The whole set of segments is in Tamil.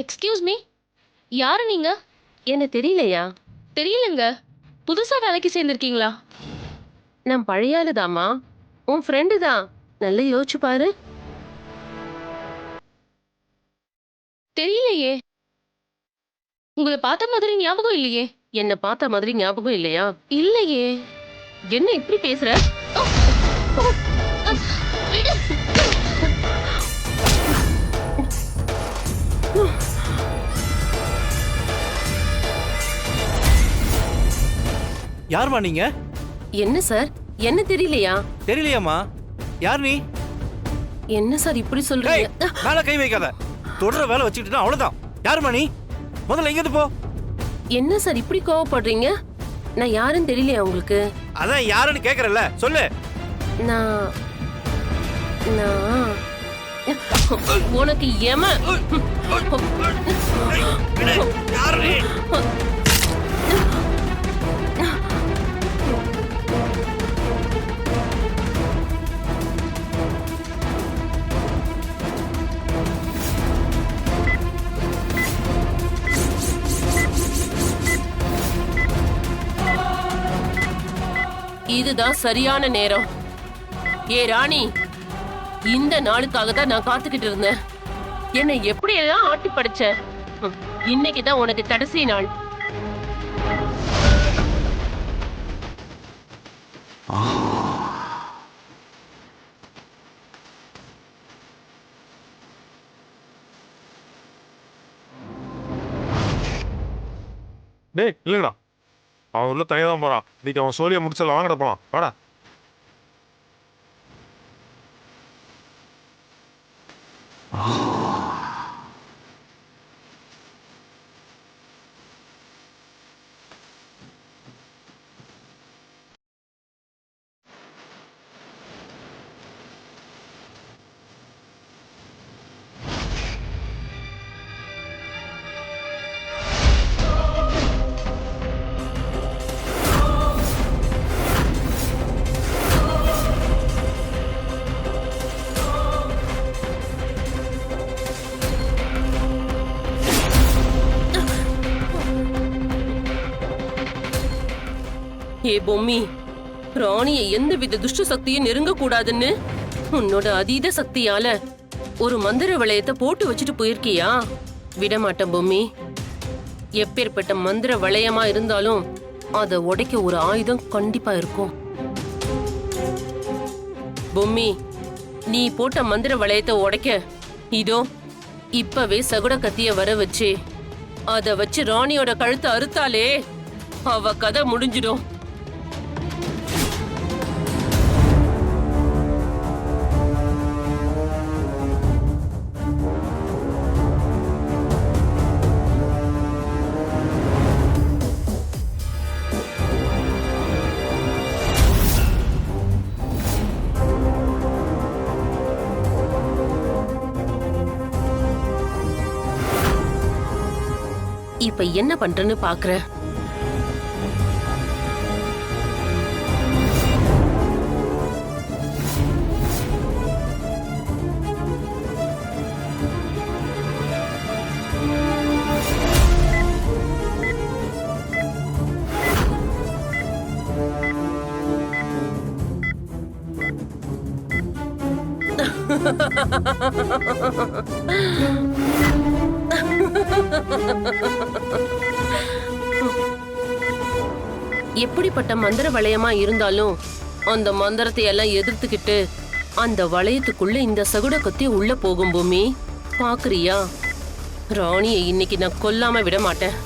எக்ஸ்கியூஸ் மீ, யாரு நீங்க? என்ன தெரியலையா? தெரியலங்க. புதுசா வேலைக்கு சேர்ந்திருக்கீங்களா? நான் பழைய ஆளுதாம்மா, உன் ஃப்ரெண்டு தான். நல்லா யோசிச்சு பாரு. தெரியலையே. உங்களை பார்த்த மாதிரி ஞாபகம் இல்லையே. என்ன பார்த்த மாதிரி ஞாபகம் இல்லையா? இல்லையே. என்ன இப்படி பேசுற? யாருமா நீங்க? என்ன சார், என்ன தெரியலையா? தெரியலையாமா, யார் நீ? என்ன சார் இப்படி சொல்றீங்க? மேல கை வைக்காத. தொடர வேலை வச்சுக்கிட்டு அவ்வளவுதான். யாருமா நீ? முதல்ல எங்கிட்டு போ. என்ன சார் இப்படி கோவப்படுறீங்க? நான் யாருன்னு தெரியலையா உங்களுக்கு? அதான் யாருன்னு கேக்குறல்ல, சொல்லு. நான் நான் உனக்கு ஏம யாரு நீ? இதுதான் சரியான நேரம். ஏ ராணி, இந்த நாளுக்காக தான் நான் காத்துக்கிட்டு இருந்தேன். என்னை எப்படி எல்லாம் ஆட்டி படைச்ச. இன்னைக்குதான் உனக்கு கடைசி நாள். டேய் இல்லைங்கடா, அவன் உள்ள தனியாக தான் போகிறான். இன்னைக்கு அவன் சோழியை முடிச்சல வாங்கட போகலாம். வாடா. ஏ பொம்மி, ராணியை எந்தவித துஷ்ட சக்தியும் நெருங்க கூடாதுன்னு உன்னோட அதீத சக்தியால ஒரு மந்திர வளையத்தை போட்டு வச்சுட்டு போயிருக்கியா? விடமாட்டேன் பொம்மி. எப்பேற்பட்ட மந்திர வளையமா இருந்தாலும் அதை உடைக்க ஒரு ஆயுதம் கண்டிப்பா இருக்கும். பொம்மி, நீ போட்ட மந்திர வளையத்தை உடைக்க இதோ இப்பவே சகுட கத்திய வர வச்சு அத வச்சு ராணியோட கழுத்தை அறுத்தாலே அவ கதை முடிஞ்சிடும். இப்ப என்ன பண்றேன்னு பாக்குறேன். எப்படிப்பட்ட மந்திர வளையமா இருந்தாலும் அந்த மந்திரத்தை எல்லாம் எதிர்த்துக்கிட்டு அந்த வளையத்துக்குள்ள இந்த சகுட கத்தி உள்ள போகும் பூமி. பாக்குறியா? ராணியை இன்னைக்கு நான் கொல்லாம விட மாட்டேன்.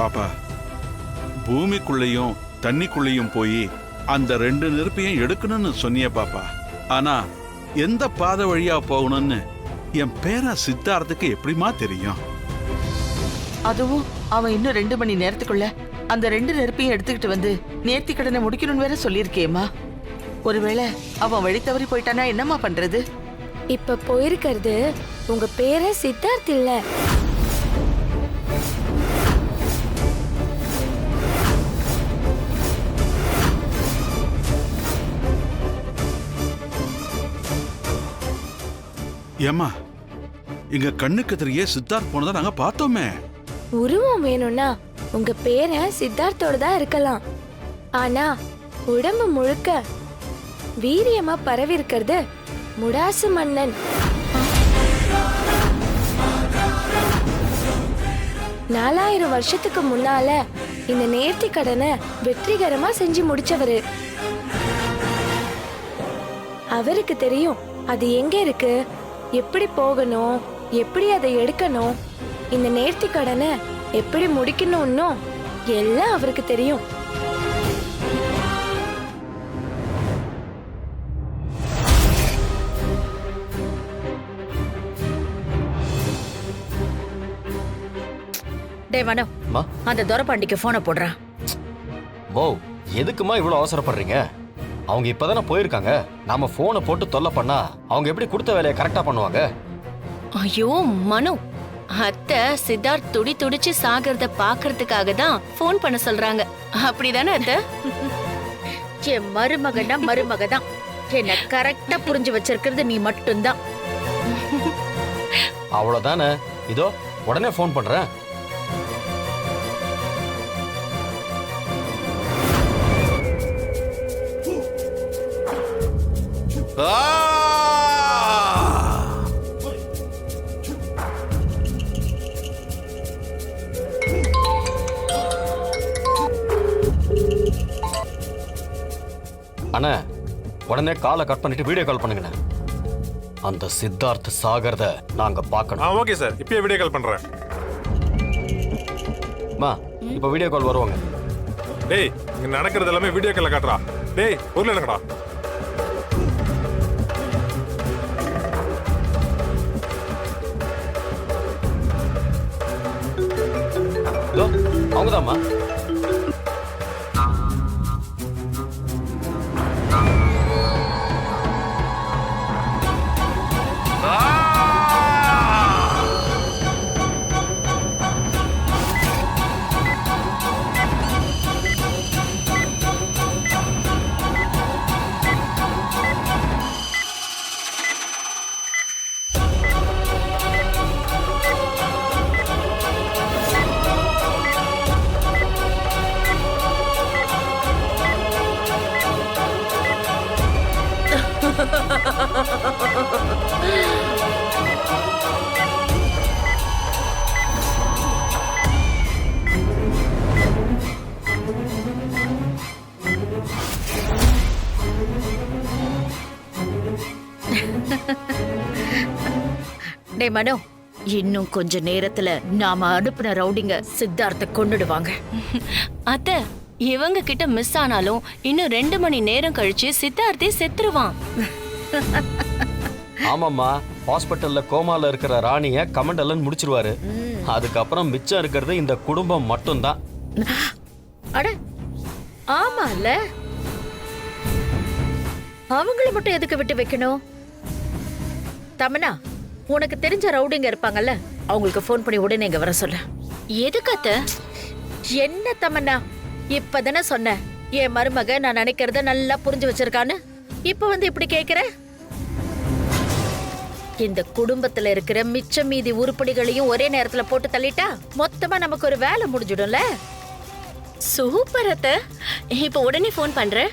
பாப்பா, பூமிக்குள்ளேயும் தண்ணிக்குள்ளேயும் போய் அந்த 2 நெருப்பையும் எடுக்கணும்னு சொன்னிய பாப்பா. ஆனா எந்த பாதை வழியா போகணும்னு என் பேரன் சித்தார்த்துக்கு எப்படிமா தெரியும்? அதுவும் அவன் இன்னும் 2 மணி நேரத்துக்குள்ள அந்த 2 நெருப்பையும் எடுத்துக்கிட்டு வந்து நேர்த்தி கடனை முடிக்கணும்னு வேற சொல்லியிருக்கேம்மா. ஒருவேளை அவன் வழி தவறி போயிட்டானா என்னம்மா பண்றது? இப்ப போயிருக்கிறது உங்க பேர சித்தார்த் இல்ல. ஏம்மா, எங்க கண்ணுக்கு தெரிய சித்தார்த் போனதை நாங்க பார்த்தோமே. உருவம் வேணும்னா உங்க பேர சித்தார்த்தோட தான் இருக்கலாம். ஆனா உடம்பு முழுக்க வீரியமா பரவி இருக்கிறது முடாசு மன்னன். 4000 வருஷத்துக்கு முன்னால இந்த நேர்த்தி கடனை வெற்றிகரமா செஞ்சு முடிச்சவரு. அவருக்கு தெரியும் அது எங்க இருக்கு, எப்படி போகணும், எப்படி அதை எடுக்கணும், இந்த நேர்த்தி கடனை எப்படி முடிக்கணும்னு எல்லாம் அவருக்கு தெரியும். டே மனோ, அந்த துரப்பாண்டிக்கு போனை போடுறான். ஓ, எதுக்குமா இவ்வளவு அவசரப்படுறீங்க? அவங்க இப்பதானே போயிருக்காங்க. நாம போனை போட்டு தொல்லை பண்ணா அவங்க எப்படி கொடுத்த வேலையை கரெக்டா பண்ணுவாங்க? ஐயோ மனு, அத்தை சித்தார்த் துடிச்சு சாகிறத பாக்குறதுக்காக தான் போன் பண்ண சொல்றாங்க. அப்படிதானே அத்தை? என் மருமகனா மருமகதான். என்ன கரெக்டா புரிஞ்சு வச்சிருக்கிறது நீ மட்டும்தான். அவ்வளவுதானே. இதோ உடனே போன் பண்றேன். அண்ணா, உடனே காலை கட் பண்ணிட்டு வீடியோ கால் பண்ணுங்கண்ணே. அந்த சித்தார்த் சாகிறத நாங்க பார்க்கணும். ஓகே சார், இப்பயே வீடியோ கால் பண்றேன். மா, இப்போ வீடியோ கால் வருவாங்க. டேய், இங்க நடக்கிறது எல்லாமே வீடியோ கால்ல காட்டுறா. டேய், ஊர்ல என்னங்கடா? அவங்கதாம்மா. டே மனோ, இன்னும் கொஞ்ச நேரத்துல நாம அனுப்புன ரவுடிங்க சித்தார்த்த கொன்னுடுவாங்க. அத்தை, இவங்க கிட்ட மிஸ் ஆனாலும் இன்னும் 2 மணி நேரம் கழிச்சு சித்தார்த்தே செத்துருவான். ஆமாம்மா, ஹாஸ்பிட்டல்ல கோமால இருக்கிற ராணிய கமண்டலன் முடிச்சிருவாரு. அதுக்கப்புறம் மிச்சம் இருக்கிறது இந்த குடும்பம் மட்டும்தான். அட ஆமால, அவங்கள மட்டும் எதுக்கு விட்டு வைக்கணும்? தமனா, உனக்கு தெரிஞ்ச ரவுடிங்க இருப்பாங்கல்ல, அவங்களுக்கு போன் பண்ணி உடனே இங்க வர சொல்ல. எதுக்கு அத்தை? என்ன தமன்னா, இப்பதானே சொன்ன என் மருமக நான் நினைக்கிறத நல்லா புரிஞ்சு வச்சிருக்கான்னு. இப்ப வந்து இப்படி கேக்குற? இந்த குடும்பத்துல இருக்கிற மிச்ச மீதி உருப்படிகளையும் ஒரே நேரத்துல போட்டு தள்ளிட்டா மொத்தமா நமக்கு ஒரு வேலை முடிஞ்சிடும்ல. சூப்பர் அத்தை, இப்ப உடனே போன் பண்றேன்.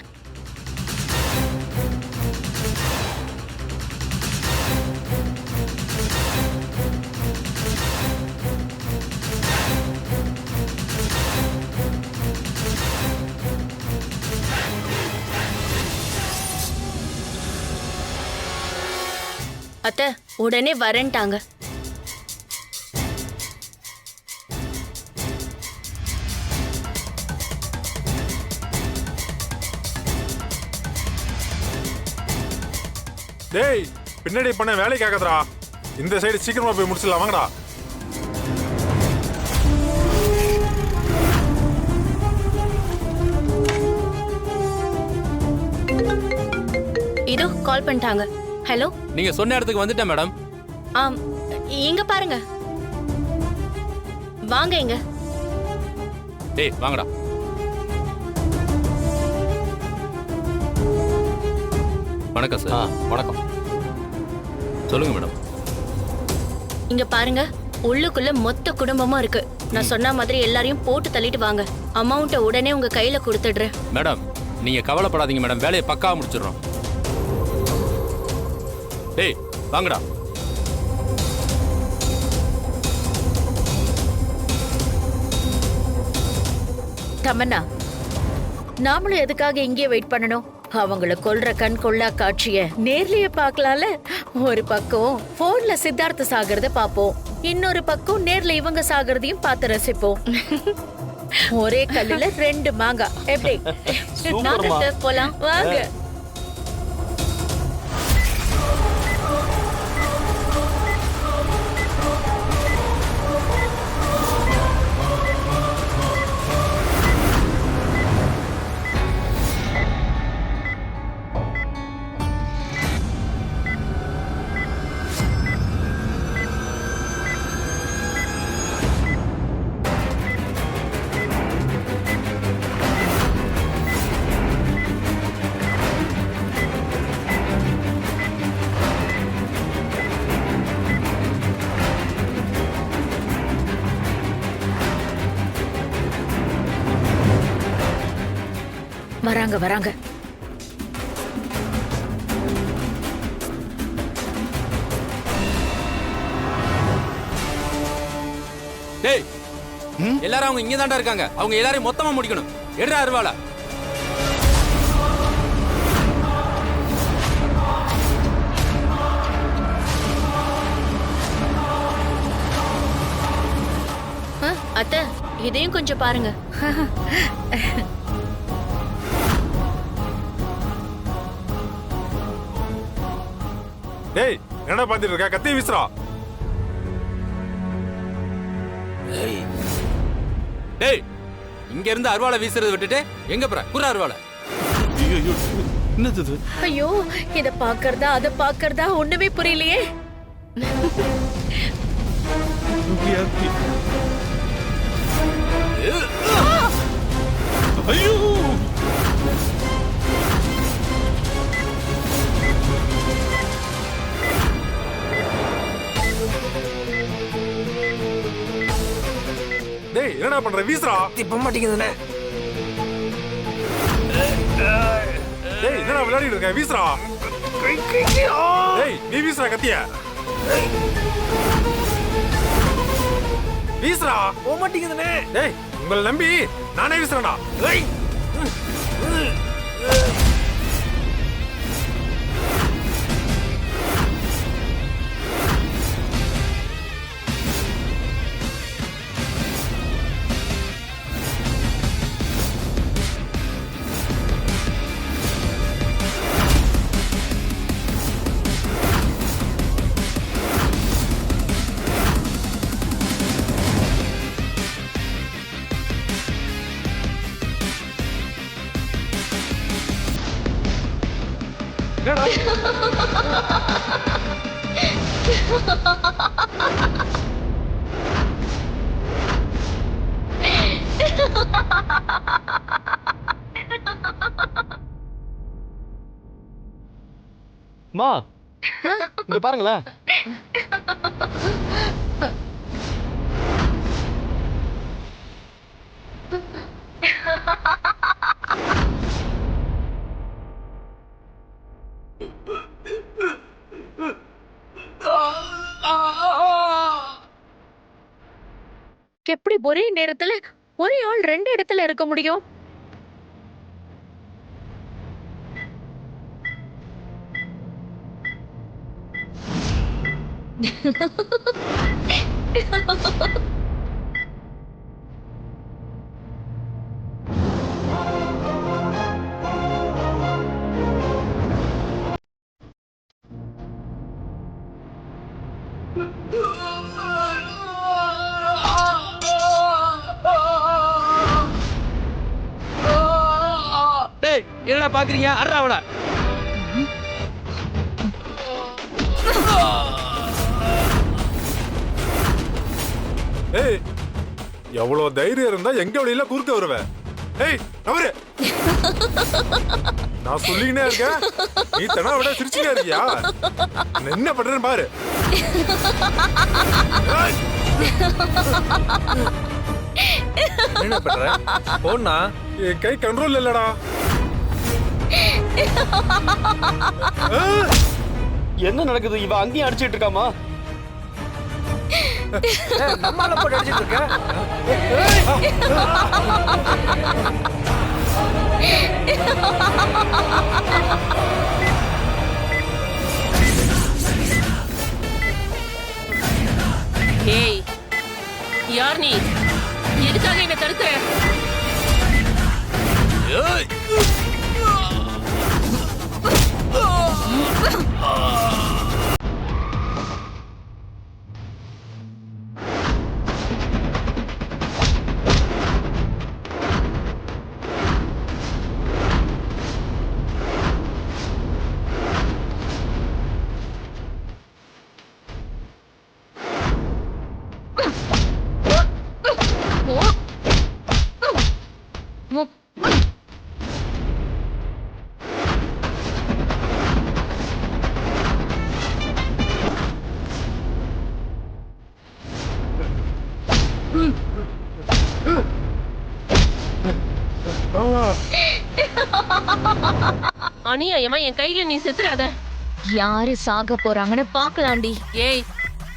அத்தை, உடனே வரேன்ட்டாங்க. டேய், பின்னாடி பண்ண வேலைக்கு ஆகாதடா. இந்த சைடு சீக்கிரமா போய் முடிச்சிடலாம் வாங்கடா. இதோ கால் பண்ணிட்டாங்க. ஹலோ. நீங்க சொன்ன இடத்துக்கு வந்துட்டேன் மேடம். ஆம், இங்க பாருங்க. வாங்க இங்க. டேய் வாங்கடா. வணக்கம் சார். வணக்கம். சொல்லுங்க மேடம். இங்க பாருங்க, உள்ளுக்குள்ள மொத்த குடும்பமா இருக்கு. நான் சொன்ன மாதிரி எல்லாரையும் போட்டு தள்ளிட்டு வாங்க. அமௌண்ட்டை உடனே உங்க கையில கொடுத்துடுறேன். மேடம் நீங்க கவலைப்படாதீங்க மேடம், வேலையை பக்காவா முடிச்சிடுறோம். டேய் வாங்கடா. தமன்னா, நாமளும் எதுக்காக இங்கே வெயிட் பண்ணணும்? அவங்கள கொல்ற கண் கொள்ளா காட்சிய நேர்லயே பார்க்கலாம்ல. ஒரு பக்கம் போன்ல சித்தார்த்த சாகிறத பாப்போம், இன்னொரு பக்கம் நேர்ல இவங்க சாகிறதையும் பார்த்து ரசிப்போம். ஒரே கல்லுல 2 மாங்காய். எப்படி? நாங்க போலாம் வாங்க. வராங்க வராங்க. டேய் எல்லாரும் அவங்க இங்க தான்டா இருக்காங்க. அவங்க எல்லாரையும் மொத்தமா முடிக்கணும். எடுறா அருவாளா. அத்தை, இதையும் கொஞ்சம் பாருங்க. டேய் என்னடா பாத்துட்டு இருக்க? கத்தி வீசுறா. டேய் இங்க இருந்து அருவாளை வீசுறதை விட்டுட்டு எங்க போற? குற அருவாளை. ஐயோ என்னது இது? ஐயோ, இத பாக்குறதா அத பாக்குறதா ஒண்ணுமே புரியலையே. இப்படியா இருக்கு? ஐயோ டேய் என்னடா பண்ற? வீசுறா. இப்ப மாட்டேங்குதுண்ணே. டேய் என்னடா விளையாடிட்டு இருக்க? வீசுறா. டேய் நீ வீசுறா கத்திய. வீசுறா. போக மாட்டேங்குதுண்ணே. டேய் உங்களை நம்பி நானே வீசுறேன்டா. மா இங்க பாருங்களேன். எப்படி ஒரே நேரத்துல ஒரே ஆள் 2 இடத்துல இருக்க முடியும்? டேய் என்னடா பாக்குறீங்க? அறா அவள. ஏய் எவ்வளவு தைரியம் இருந்தா எங்க வழியில குறுக்க வருவ? ஏய் நவரு. நான் சொல்லிக்கினே இருக்கேன், நீ தனா விட சிரிச்சுட்டே இருக்கியா? நான் என்ன பண்றேன்னு பாரு. என்ன பண்ற? போனா என் கை கண்ட்ரோல் இல்லடா. என்ன நடக்குது? இவ அங்கேயும் அடிச்சிட்டு இருக்காமா? நம்மால போட்டு அடிச்சிட்டு இருக்க. ஏய் யார் நீ? எதுக்காக என்ன தடுக்கிற? அநியாயமா என் கையில நீ செத்துறாத. யாரு சாக போறாங்கன்னு பாக்கலாண்டி. ஏய்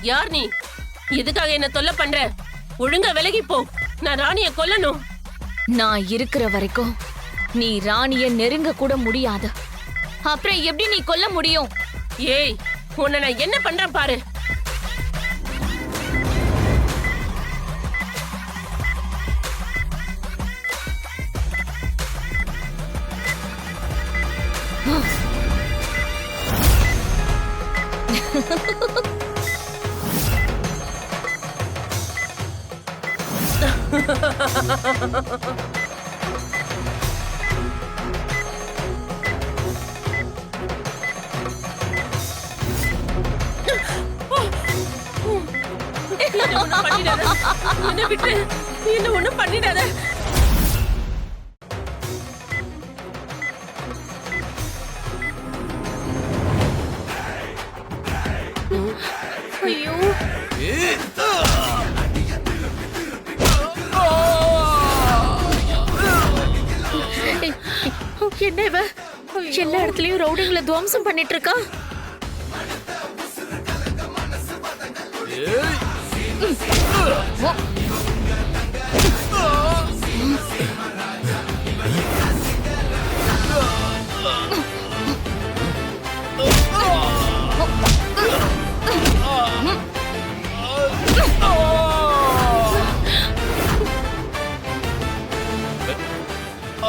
யார் நீ? எதுக்காக என்ன தொல்லை பண்ற? ஒழுங்கா விலகி போ. நான் ராணிய கொல்லணும். நான் இருக்கிற வரைக்கும் நீ ராணிய நெருங்க கூட முடியாது. அப்புறம் எப்படி நீ கொல்ல முடியும்? ஏய் உன்னை நான் என்ன பண்றேன் பாரு. என்ன விட்டு என்ன ஒண்ணும் பண்ணிடாத. ஐயோ என்ன இவ எல்லா இடத்துலயும் ரவுடிங்களை துவம்சம் பண்ணிட்டு இருக்கா.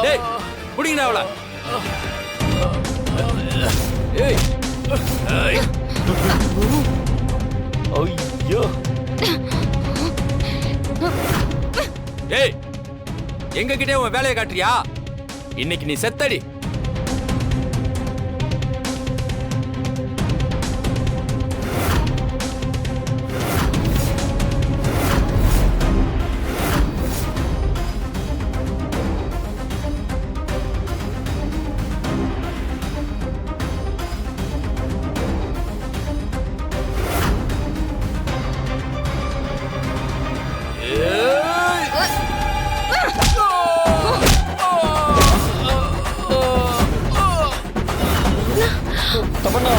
டேய் புடிங்கடா அவள. ஏய் ஐயோ ஏய் எங்க கிட்டே உன் வேலையை காட்டுறியா? இன்னைக்கு நீ செத்தடி. தமன்னா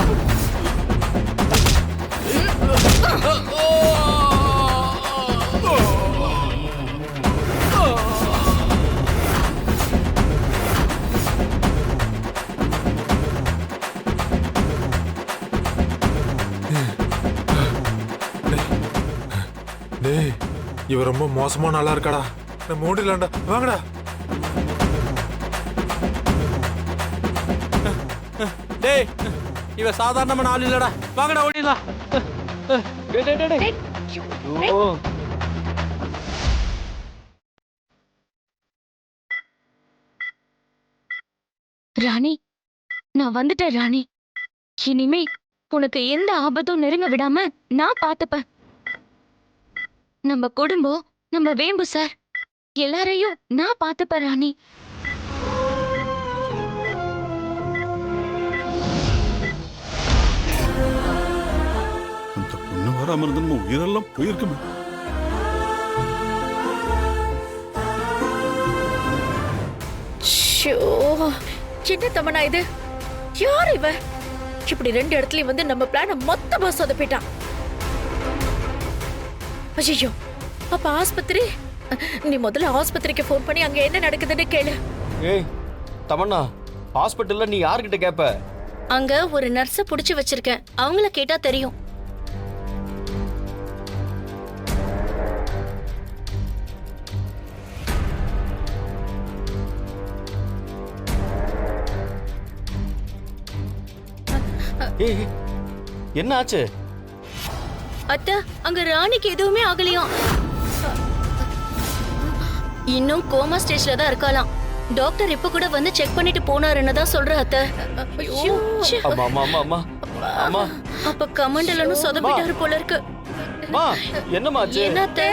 டேய் இவ ரொம்ப மோசமான ஆளா இருக்காடா. நம்ம ஓடிடலாம்டா, வாங்கடா. டேய் இவ சாதாரணமான ஆள் இல்லடா. வாங்கடா ஓடிடலாம். டேய், டேய், டேய், டேய். ஐயோ. ராணி, நான் வந்துட்டேன் ராணி. இனிமே உனக்கு எந்த ஆபத்தும் நெருங்க விடாம நான் பார்த்துப்பேன். நம்ம குடும்பம், நம்ம வேம்பு சார் எல்லாரையும் நான் பார்த்துப்பேன் ராணி. அந்த பொண்ணு வராம இருந்தா நம்ம உயிரெல்லாம் போயிருக்குமே. ஷோ, என்ன தமனா இது? யார் இவ? இப்படி ரெண்டு இடத்துலயும் வந்து நம்ம பிளான மொத்தமா சொதப்பிட்டான். ஐயோ, அப்ப ஆஸ்பத்திரி? நீ முதல்ல ஆஸ்பத்திரிக்கு ஃபோன் பண்ணி அங்க என்ன நடக்குதுன்னு கேளு. ஏய் தமன்னா, ஹாஸ்பிட்டல்ல நீ யார்கிட்ட கேப்ப? அங்க ஒரு நர்ஸ புடிச்சு வச்சிருக்கேன், அவங்கள கேட்டா தெரியும். ஏய் என்ன ஆச்சு? அத்தை, அங்க ராணிக்கு எதுவுமே ஆகலையாம். இன்னும் கோமா ஸ்டேஜ்ல தான் இருக்கலாம். டாக்டர் இப்ப கூட வந்து செக் பண்ணிட்டு போனாருன்னு தான் சொல்ற அத்தை. ஐயோ, ச்சே. அம்மா அம்மா அம்மா அம்மா அம்மா. அப்ப கமண்டலனும் சொதப்பிட்டாரு போல இருக்கு. அம்மா என்னம்மா ஆச்சு? என்ன அத்தை?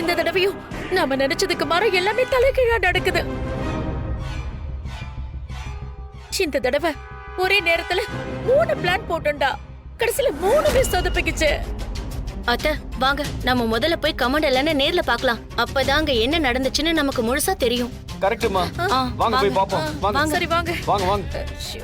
இந்த தடவையும் நாம நினைச்சதுக்கு மாற எல்லாமே தலைகீழா நடக்குது. இந்த தடவை ஒரே நேரத்துல 3 பிளான் போட்டோம்டா. கடைசில 3மே சொதப்பிக்கிச்சு. அத்தை வாங்க, நம்ம முதல்ல போய் கமண்டலன்னு நேர்ல பார்க்கலாம். அப்பதான் அங்க என்ன நடந்துச்சுன்னு நமக்கு முழுசா தெரியும். கரெக்ட்டுமா. ஆ, வாங்க போய் பாப்போம். வாங்க சரி வாங்க. வாங்க வாங்க. ஷோ.